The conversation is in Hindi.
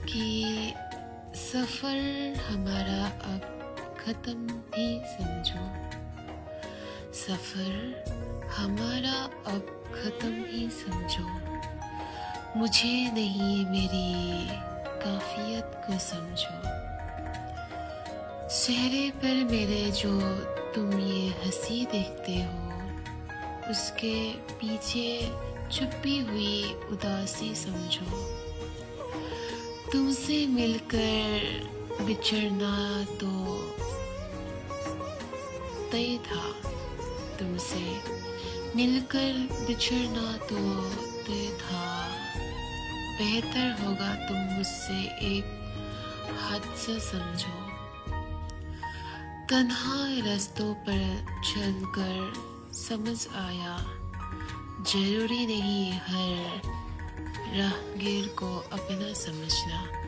कि सफ़र हमारा अब ख़त्म भी समझो। सफ़र हमारा अब ख़त्म ही समझो। मुझे नहीं मेरी काफ़ियत को समझो। चेहरे पर मेरे जो तुम ये हंसी देखते हो, उसके पीछे छुपी हुई उदासी समझो। तुमसे मिलकर बिछड़ना तो तय था। तुमसे मिलकर बिछड़ना तो तय था। बेहतर होगा तुम मुझसे एक हादसा समझो। तन्हा रास्तों पर चलकर समझ आया, जरूरी नहीं हर राहगीर को अपना समझना।